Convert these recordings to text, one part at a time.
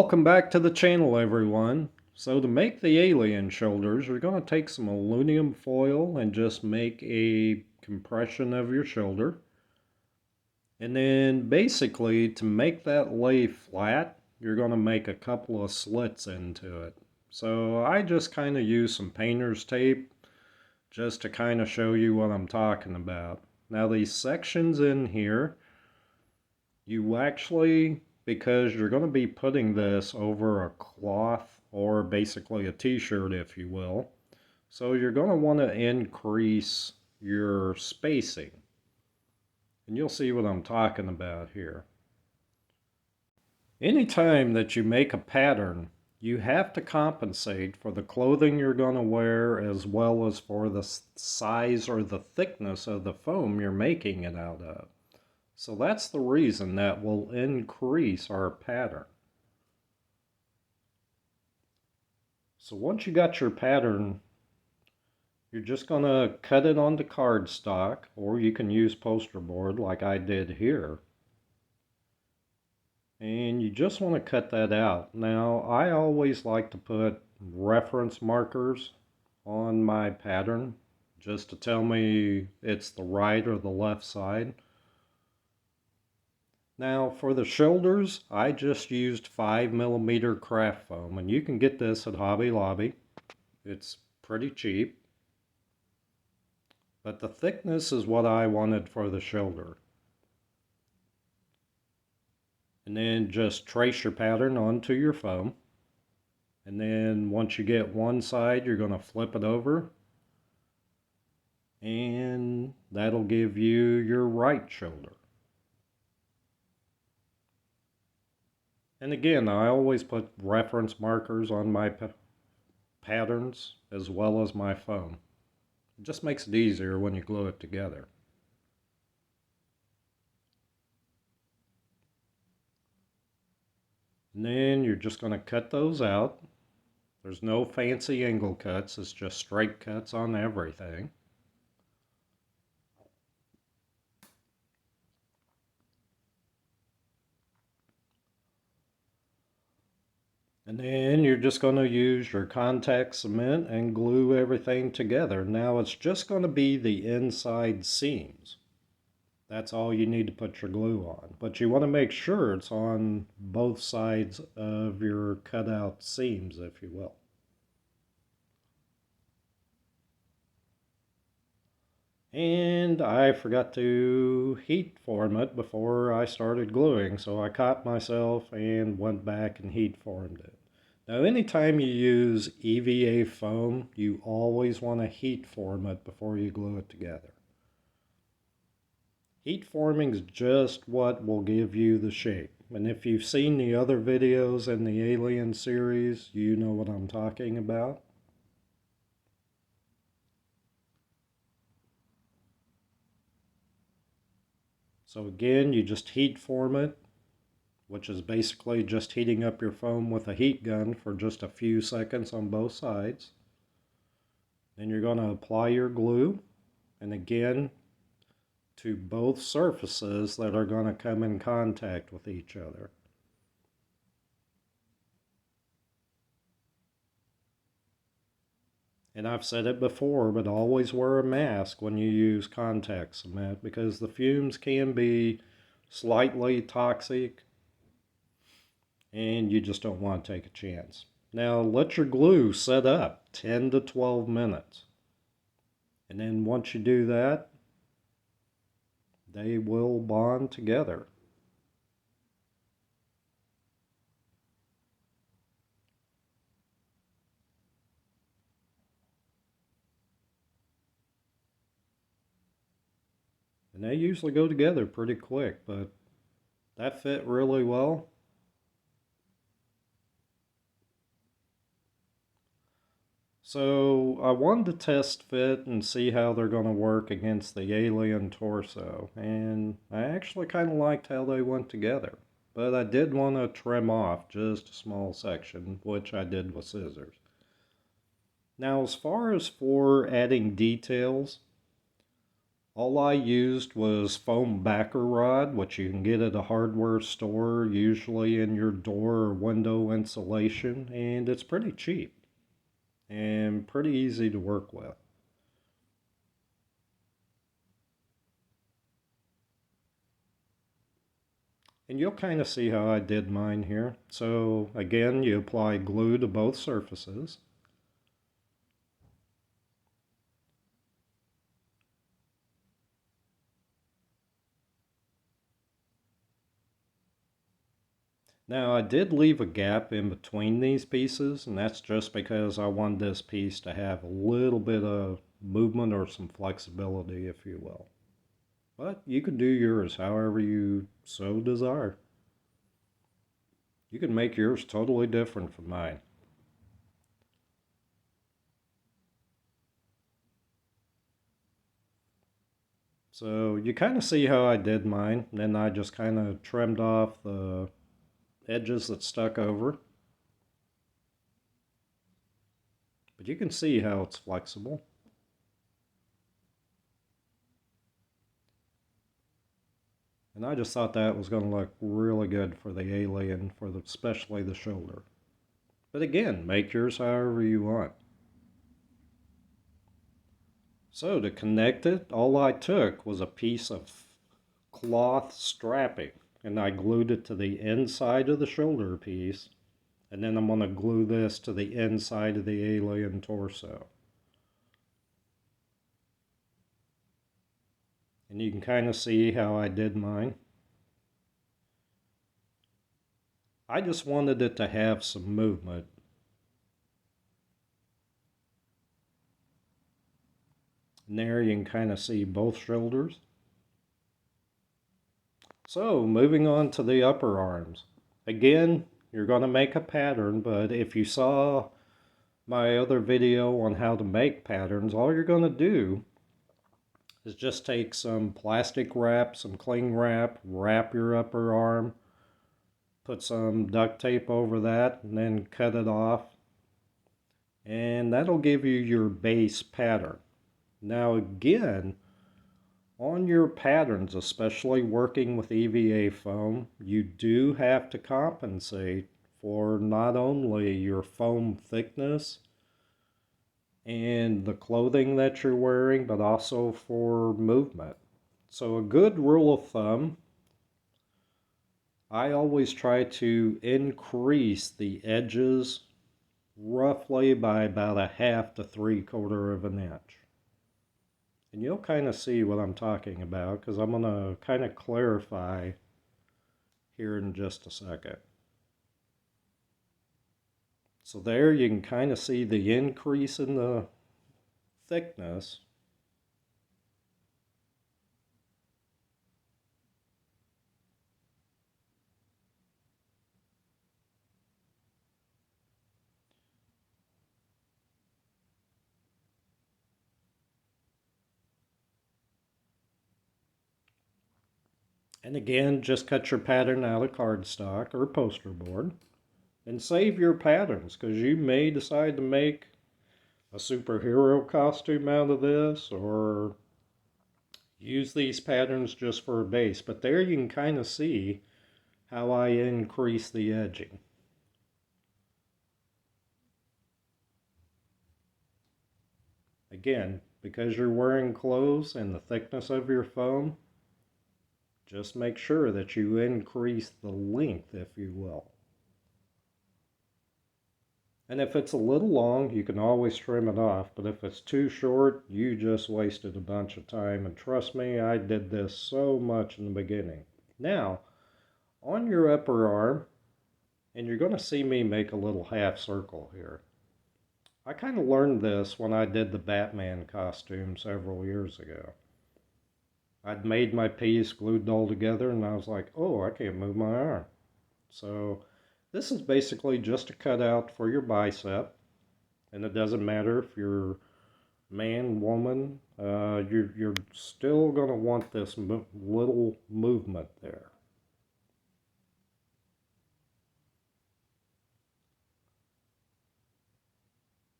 Welcome back to the channel, everyone. So to make the alien shoulders, you're going to take some aluminum foil and just make a compression of your shoulder. And then basically to make that lay flat, you're going to make a couple of slits into it. So I just kind of use some painter's tape just to kind of show you what I'm talking about. Now these sections in here, you actually, because you're going to be putting this over a cloth or basically a t-shirt, if you will. So you're going to want to increase your spacing. And you'll see what I'm talking about here. Anytime that you make a pattern, you have to compensate for the clothing you're going to wear as well as for the size or the thickness of the foam you're making it out of. So that's the reason that will increase our pattern. So once you got your pattern, you're just going to cut it onto cardstock, or you can use poster board like I did here. And you just want to cut that out. Now, I always like to put reference markers on my pattern just to tell me it's the right or the left side. Now for the shoulders, I just used 5mm craft foam, and you can get this at Hobby Lobby. It's pretty cheap. But the thickness is what I wanted for the shoulder. And then just trace your pattern onto your foam. And then once you get one side, you're going to flip it over. And that'll give you your right shoulder. And again, I always put reference markers on my patterns as well as my foam. It just makes it easier when you glue it together. And then you're just going to cut those out. There's no fancy angle cuts, it's just straight cuts on everything. And then you're just going to use your contact cement and glue everything together. Now it's just going to be the inside seams. That's all you need to put your glue on. But you want to make sure it's on both sides of your cutout seams, if you will. And I forgot to heat form it before I started gluing, so I caught myself and went back and heat formed it. Now anytime you use EVA foam, you always want to heat form it before you glue it together. Heat forming is just what will give you the shape. And if you've seen the other videos in the Alien series, you know what I'm talking about. So again, you just heat form it, which is basically just heating up your foam with a heat gun for just a few seconds on both sides. Then you're going to apply your glue, and again, to both surfaces that are going to come in contact with each other. And I've said it before, but always wear a mask when you use contact cement because the fumes can be slightly toxic and you just don't want to take a chance. Now let your glue set up 10 to 12 minutes. And then once you do that, they will bond together. And they usually go together pretty quick, but that fit really well. So I wanted to test fit and see how they're going to work against the alien torso, and I actually kind of liked how they went together. But I did want to trim off just a small section, which I did with scissors. Now as far as for adding details, All I used was foam backer rod, which you can get at a hardware store, usually in your door or window insulation, and it's pretty cheap and pretty easy to work with. And you'll kind of see how I did mine here. So again, you apply glue to both surfaces. Now I did leave a gap in between these pieces, and that's just because I wanted this piece to have a little bit of movement or some flexibility, if you will. But you can do yours however you so desire. You can make yours totally different from mine. So you kind of see how I did mine. Then I just kind of trimmed off the edges that stuck over. But you can see how it's flexible. And I just thought that was going to look really good for the alien, especially the shoulder. But again, make yours however you want. So to connect it, all I took was a piece of cloth strapping, and I glued it to the inside of the shoulder piece, and then I'm going to glue this to the inside of the alien torso. And you can kind of see how I did mine. I just wanted it to have some movement. And there you can kind of see both shoulders. So moving on to the upper arms. Again, you're going to make a pattern, but if you saw my other video on how to make patterns, all you're going to do is just take some plastic wrap, some cling wrap, wrap your upper arm, put some duct tape over that, and then cut it off. And that'll give you your base pattern. Now again, on your patterns, especially working with EVA foam, you do have to compensate for not only your foam thickness and the clothing that you're wearing, but also for movement. So a good rule of thumb, I always try to increase the edges roughly by about a half to 3/4 of an inch. And you'll kind of see what I'm talking about because I'm going to kind of clarify here in just a second. So there you can kind of see the increase in the thickness. And again, just cut your pattern out of cardstock or poster board and save your patterns because you may decide to make a superhero costume out of this or use these patterns just for a base. But there you can kind of see how I increase the edging. Again, because you're wearing clothes and the thickness of your foam, just make sure that you increase the length, if you will. And if it's a little long, you can always trim it off. But if it's too short, you just wasted a bunch of time. And trust me, I did this so much in the beginning. Now, on your upper arm, and you're going to see me make a little half circle here. I kind of learned this when I did the Batman costume several years ago. I'd made my piece, glued it all together, and I was like, oh, I can't move my arm. So this is basically just a cutout for your bicep. And it doesn't matter if you're man, woman, you're still going to want this little movement there.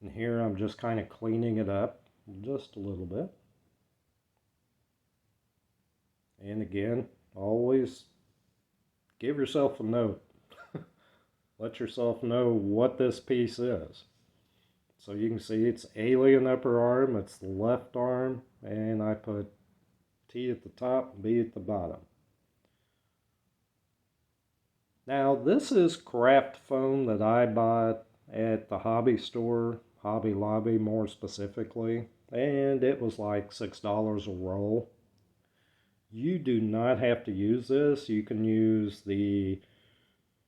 And here I'm just kind of cleaning it up just a little bit. And again, always give yourself a note. Let yourself know what this piece is. So you can see it's alien upper arm, it's the left arm, and I put T at the top, B at the bottom. Now this is craft foam that I bought at the hobby store, Hobby Lobby more specifically, and it was like $6 a roll. You do not have to use this. You can use the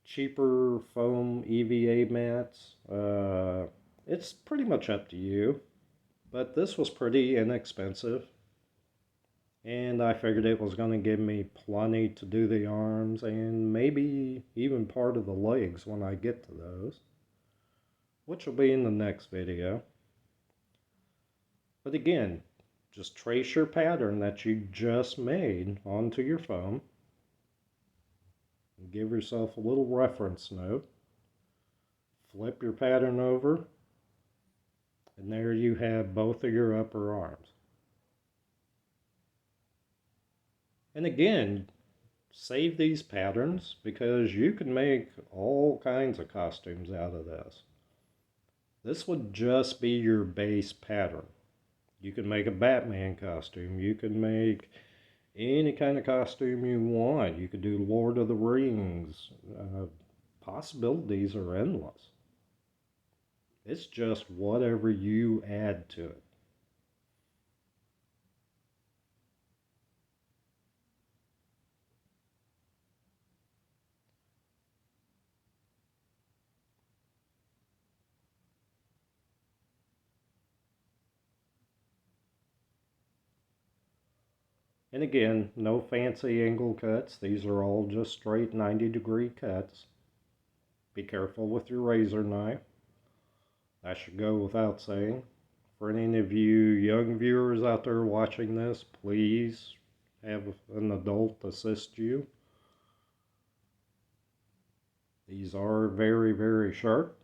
cheaper foam EVA mats. It's pretty much up to you, but this was pretty inexpensive. And I figured it was going to give me plenty to do the arms and maybe even part of the legs when I get to those, which will be in the next video. But again, just trace your pattern that you just made onto your foam. And give yourself a little reference note. Flip your pattern over, and there you have both of your upper arms. And again, save these patterns because you can make all kinds of costumes out of this. This would just be your base pattern. You can make a Batman costume. You can make any kind of costume you want. You could do Lord of the Rings. Possibilities are endless. It's just whatever you add to it. And again, no fancy angle cuts. These are all just straight 90-degree cuts. Be careful with your razor knife. That should go without saying. For any of you young viewers out there watching this, please have an adult assist you. These are very, very sharp.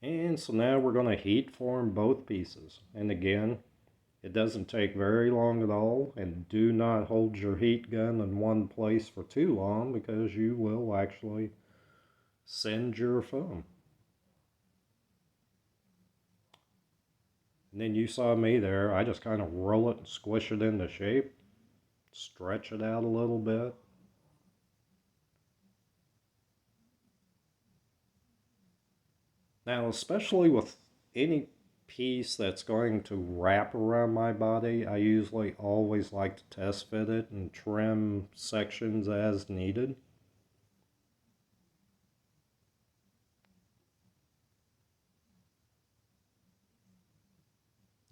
And so now we're going to heat form both pieces. And again, it doesn't take very long at all. And do not hold your heat gun in one place for too long because you will actually send your foam. And then you saw me there. I just kind of roll it and squish it into shape. Stretch it out a little bit. Now, especially with any piece that's going to wrap around my body, I usually always like to test fit it and trim sections as needed.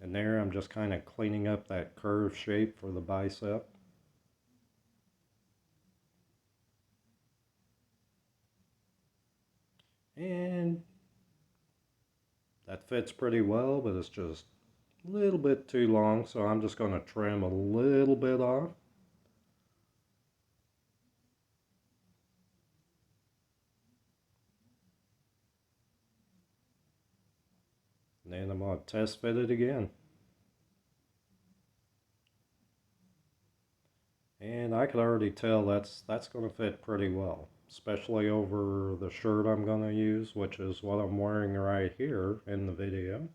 And there I'm just kind of cleaning up that curved shape for the bicep. And that fits pretty well, but it's just a little bit too long, so I'm just going to trim a little bit off. And then I'm going to test fit it again. And I could already tell that's going to fit pretty well, especially over the shirt I'm going to use, which is what I'm wearing right here in the video.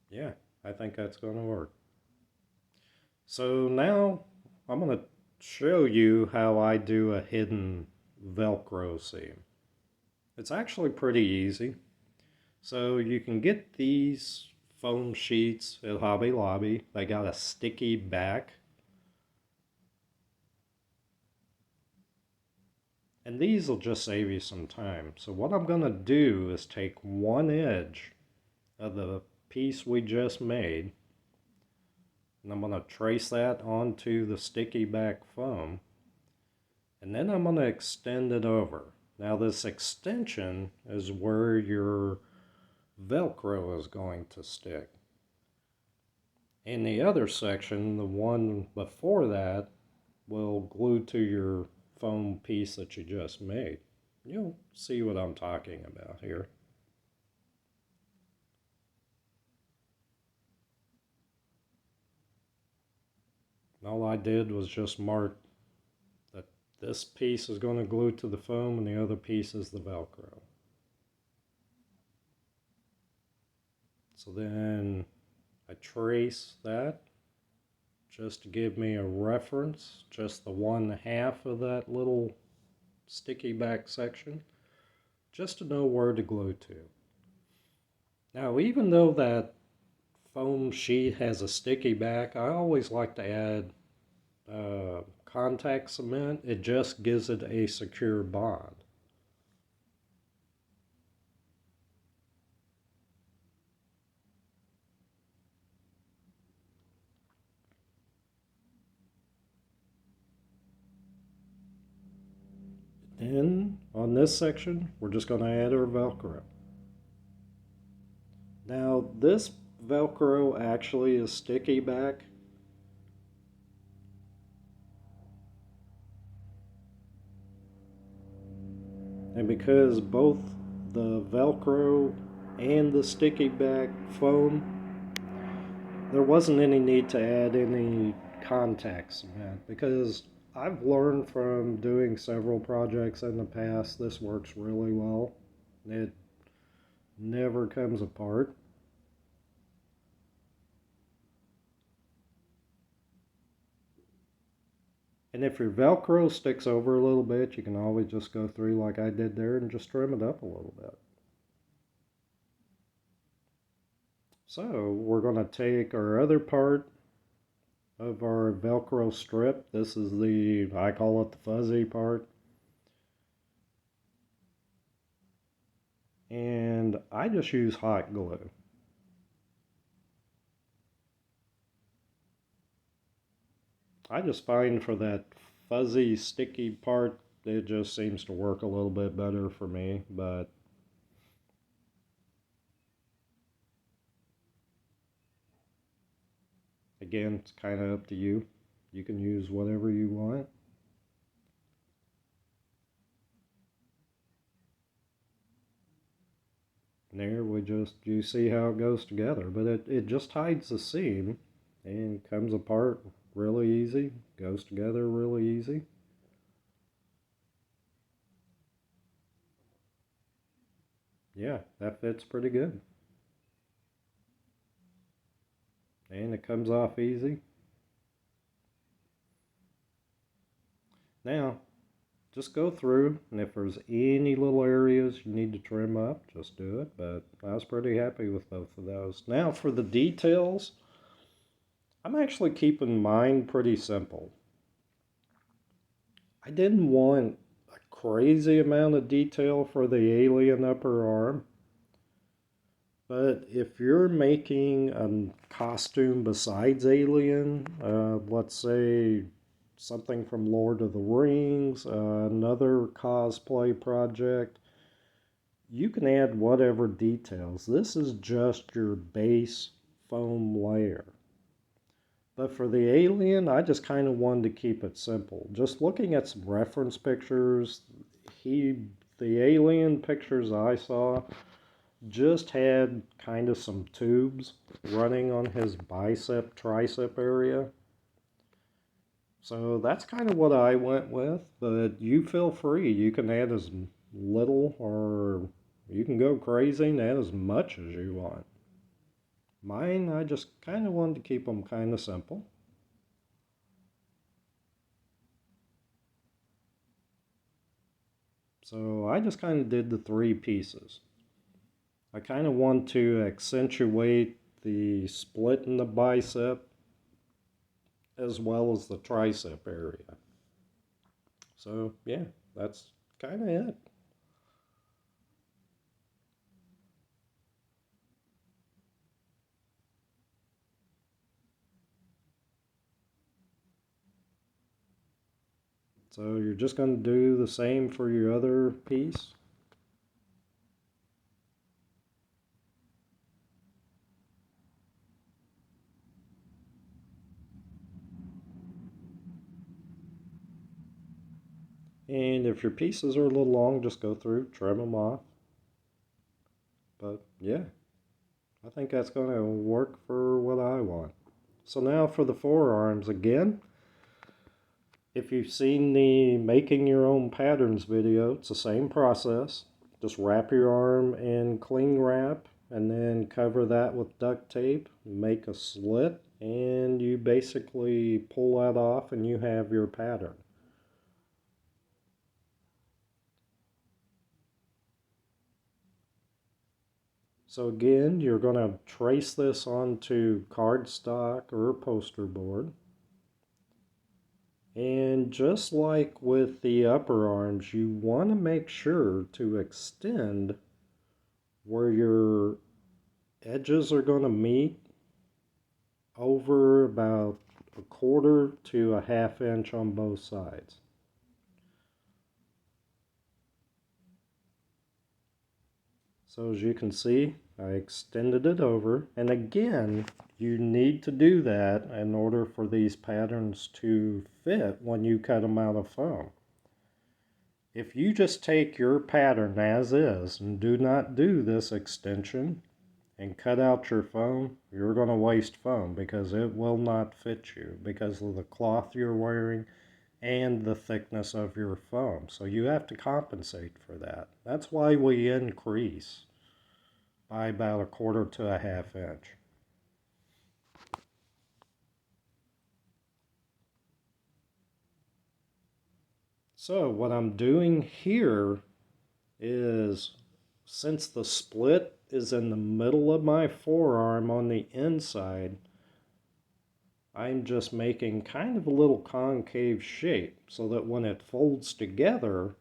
Yeah, I think that's going to work. So now I'm going to show you how I do a hidden Velcro seam. It's actually pretty easy. So you can get these foam sheets at Hobby Lobby. They got a sticky back. And these will just save you some time. So what I'm going to do is take one edge of the piece we just made, and I'm going to trace that onto the sticky back foam, and then I'm going to extend it over. Now this extension is where your Velcro is going to stick. And the other section, the one before that, will glue to your foam piece that you just made. You'll see what I'm talking about here. All I did was just mark that this piece is going to glue to the foam and the other piece is the Velcro. So then I trace that just to give me a reference, just the 1/2 of that little sticky back section, just to know where to glue to. Now, even though that foam sheet has a sticky back, I always like to add contact cement. It just gives it a secure bond. Then on this section, we're just going to add our Velcro. Now this Velcro actually is sticky back. And because both the Velcro and the sticky back foam, there wasn't any need to add any contact cement because I've learned from doing several projects in the past, this works really well. It never comes apart. And if your Velcro sticks over a little bit, you can always just go through like I did there and just trim it up a little bit. So we're going to take our other part of our Velcro strip. This is the, I call it the fuzzy part. And I just use hot glue. I just find for that fuzzy, sticky part, it just seems to work a little bit better for me, but again, it's kind of up to you. You can use whatever you want. And there you see how it goes together, but it just hides the seam and comes apart really easy, goes together really easy. Yeah, that fits pretty good. And it comes off easy. Now, just go through, and if there's any little areas you need to trim up, just do it. But I was pretty happy with both of those. Now, for the details, I'm actually keeping mine pretty simple. I didn't want a crazy amount of detail for the alien upper arm. But if you're making a costume besides Alien, let's say something from Lord of the Rings, another cosplay project, you can add whatever details. This is just your base foam layer. But for the Alien, I just kind of wanted to keep it simple. Just looking at some reference pictures, the Alien pictures I saw, just had kind of some tubes running on his bicep tricep area. So that's kind of what I went with, but you feel free. You can add as little or you can go crazy and add as much as you want. Mine, I just kind of wanted to keep them kind of simple. So I just kind of did the 3 pieces. I kind of want to accentuate the split in the bicep as well as the tricep area. So yeah, that's kind of it. So you're just going to do the same for your other piece. And if your pieces are a little long, just go through, trim them off. But yeah, I think that's going to work for what I want. So now for the forearms again. If you've seen the making your own patterns video, it's the same process. Just wrap your arm in cling wrap and then cover that with duct tape, make a slit, and you basically pull that off and you have your pattern. So again, you're going to trace this onto cardstock or poster board. And just like with the upper arms, you want to make sure to extend where your edges are going to meet over about 1/4 to a 1/2 inch on both sides. So as you can see, I extended it over, and again, you need to do that in order for these patterns to fit when you cut them out of foam. If you just take your pattern as is and do not do this extension and cut out your foam, you're going to waste foam because it will not fit you because of the cloth you're wearing and the thickness of your foam. So you have to compensate for that. That's why we increase by about 1/4 to a 1/2 inch. So what I'm doing here is, since the split is in the middle of my forearm on the inside, I'm just making kind of a little concave shape so that when it folds together,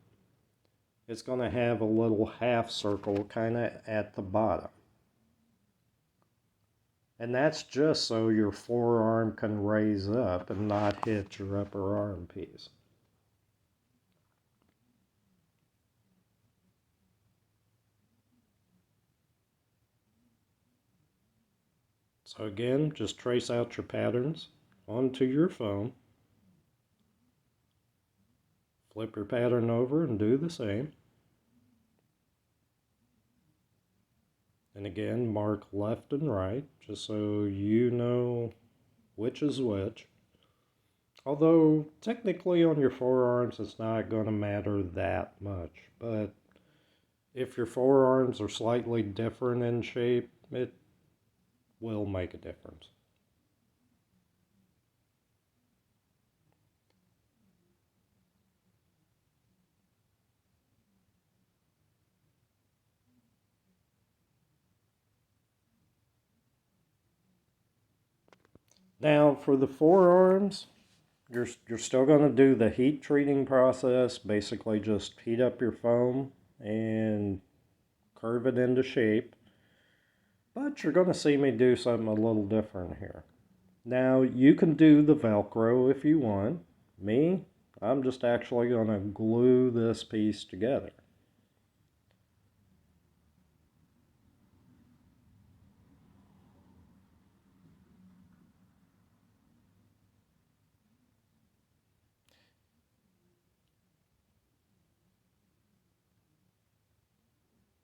it's going to have a little half circle kind of at the bottom. And that's just so your forearm can raise up and not hit your upper arm piece. So again, just trace out your patterns onto your foam. Flip your pattern over and do the same. And again, mark left and right, just so you know which is which. Although, technically on your forearms, it's not going to matter that much. But if your forearms are slightly different in shape, it will make a difference. Now, for the forearms, you're still going to do the heat treating process. Basically, just heat up your foam and curve it into shape. But you're going to see me do something a little different here. Now, you can do the Velcro if you want. Me, I'm just actually going to glue this piece together.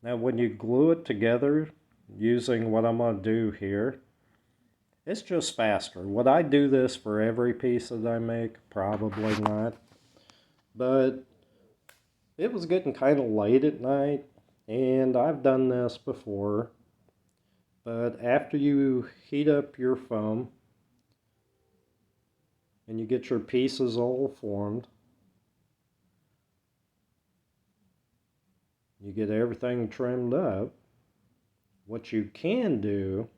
Now, when you glue it together using what I'm going to do here, it's just faster. Would I do this for every piece that I make? Probably not. But it was getting kind of late at night, and I've done this before. But after you heat up your foam and you get your pieces all formed, you get everything trimmed up, what you can do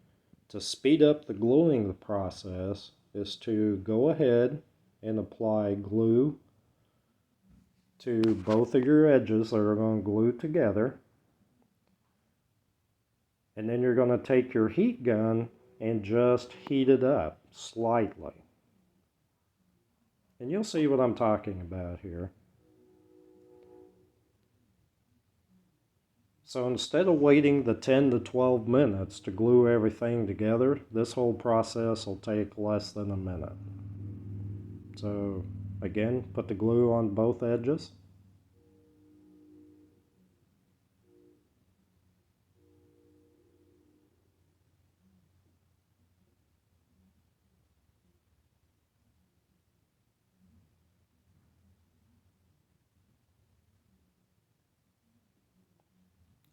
to speed up the gluing process is to go ahead and apply glue to both of your edges that are going to glue together. And then you're going to take your heat gun and just heat it up slightly. And you'll see what I'm talking about here. So instead of waiting the 10 to 12 minutes to glue everything together, this whole process will take less than a minute. So again, put the glue on both edges.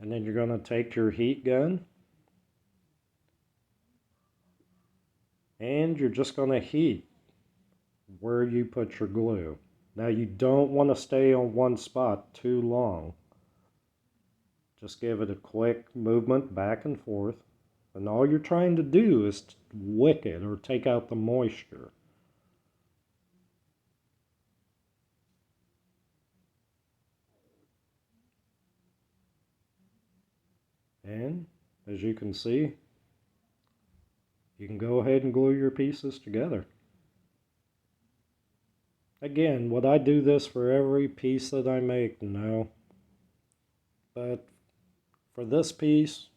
And then you're going to take your heat gun and you're just going to heat where you put your glue. Now you don't want to stay on one spot too long. Just give it a quick movement back and forth. And all you're trying to do is wick it or take out the moisture. And as you can see, you can go ahead and glue your pieces together. Again, would I do this for every piece that I make? No. But for this piece,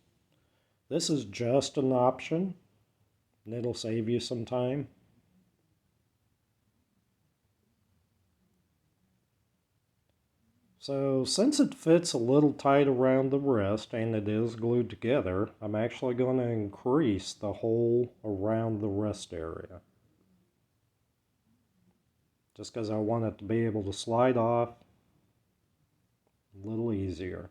this is just an option, and it'll save you some time. So since it fits a little tight around the wrist and it is glued together, I'm actually going to increase the hole around the wrist area. Just because I want it to be able to slide off a little easier.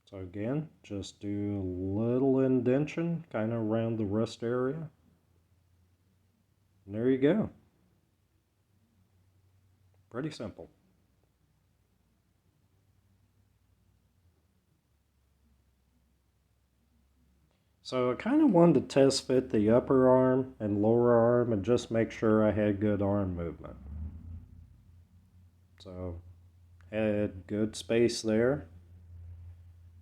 So again, just do a little indentation kind of around the wrist area. And there you go. Pretty simple. So I kind of wanted to test fit the upper arm and lower arm and just make sure I had good arm movement. So had good space there.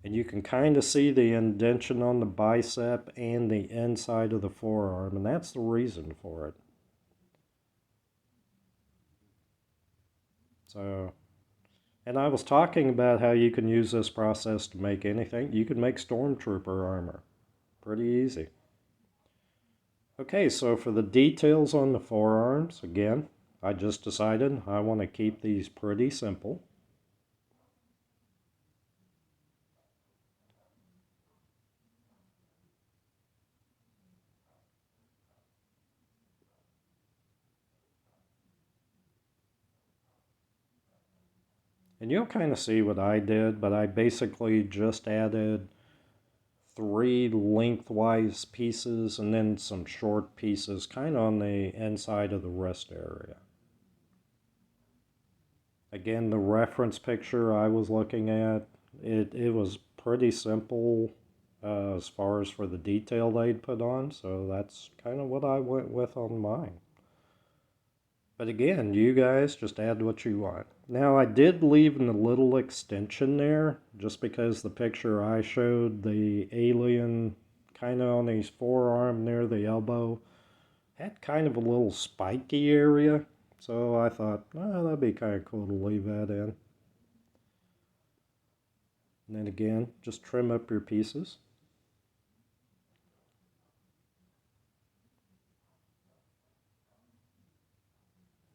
And you can kind of see the indentation on the bicep and the inside of the forearm, and that's the reason for it. So, and I was talking about how you can use this process to make anything. You can make stormtrooper armor. Pretty easy. Okay, so for the details on the forearms, again, I just decided I want to keep these pretty simple. And you'll kind of see what I did, but I basically just added 3 lengthwise pieces and then some short pieces kind of on the inside of the wrist area. Again, the reference picture I was looking at, it was pretty simple as far as for the detail they'd put on, so that's kind of what I went with on mine. But again, you guys just add what you want. Now I did leave a little extension there, just because the picture I showed, the alien kind of on his forearm near the elbow, had kind of a little spiky area. So I thought, oh, that'd be kind of cool to leave that in. And then again, just trim up your pieces.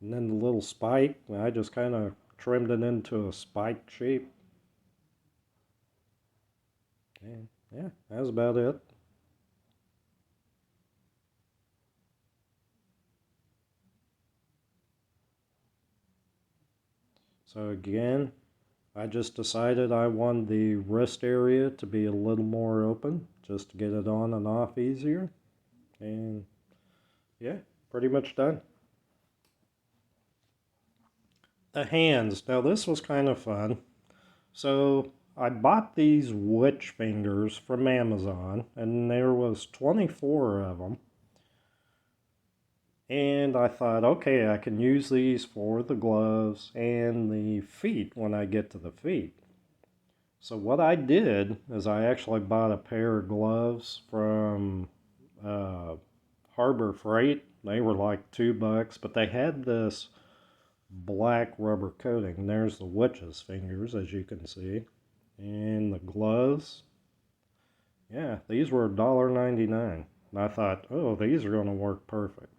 And then the little spike, I just kind of trimmed it into a spike shape. And yeah, that's about it. So again, I just decided I wanted the wrist area to be a little more open, just to get it on and off easier. And yeah, pretty much done. The hands. Now this was kind of fun. So I bought these witch fingers from Amazon, and there was 24 of them. And I thought, okay, I can use these for the gloves and the feet when I get to the feet. So what I did is I actually bought a pair of gloves from Harbor Freight. They were like $2, but they had this black rubber coating. There's the witch's fingers, as you can see. And the gloves, yeah, these were $1.99. And I thought, oh, these are going to work perfect.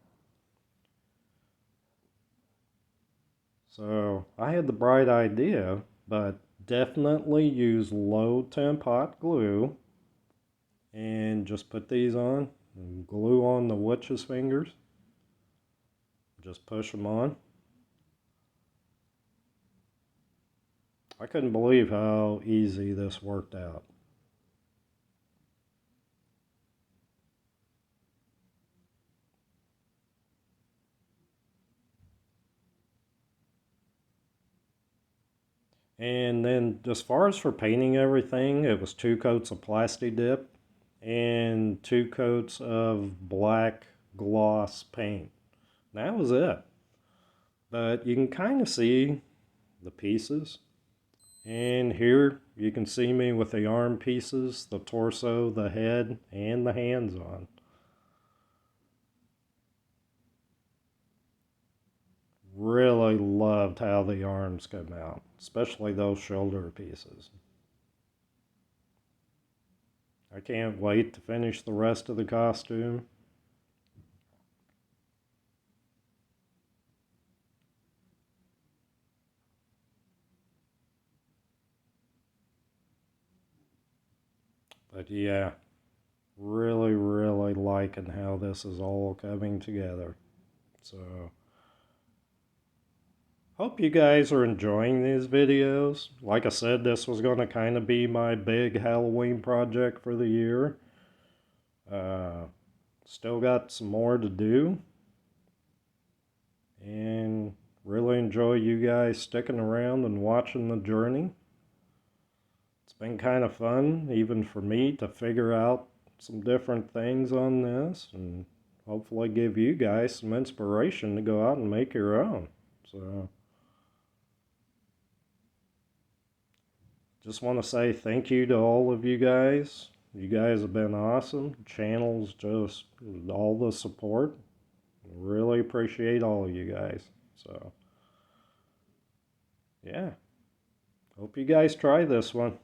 So I had the bright idea, but definitely use low temp hot glue and just put these on and glue on the witch's fingers. Just push them on. I couldn't believe how easy this worked out. And then as far as for painting everything, it was 2 coats of Plasti Dip and 2 coats of black gloss paint. That was it. But you can kind of see the pieces. And here you can see me with the arm pieces, the torso, the head, and the hands on. Really loved how the arms come out, especially those shoulder pieces. I can't wait to finish the rest of the costume. But yeah, really liking how this is all coming together. So, hope you guys are enjoying these videos. Like I said, this was going to kind of be my big Halloween project for the year. Uh, Still got some more to do. And really enjoy you guys sticking around and watching the journey. It's been kind of fun, even for me, to figure out some different things on this and hopefully give you guys some inspiration to go out and make your own. So, just want to say thank you to all of you guys. You guys have been awesome. Channel's just all the support. Really appreciate all of you guys. So, yeah. Hope you guys try this one.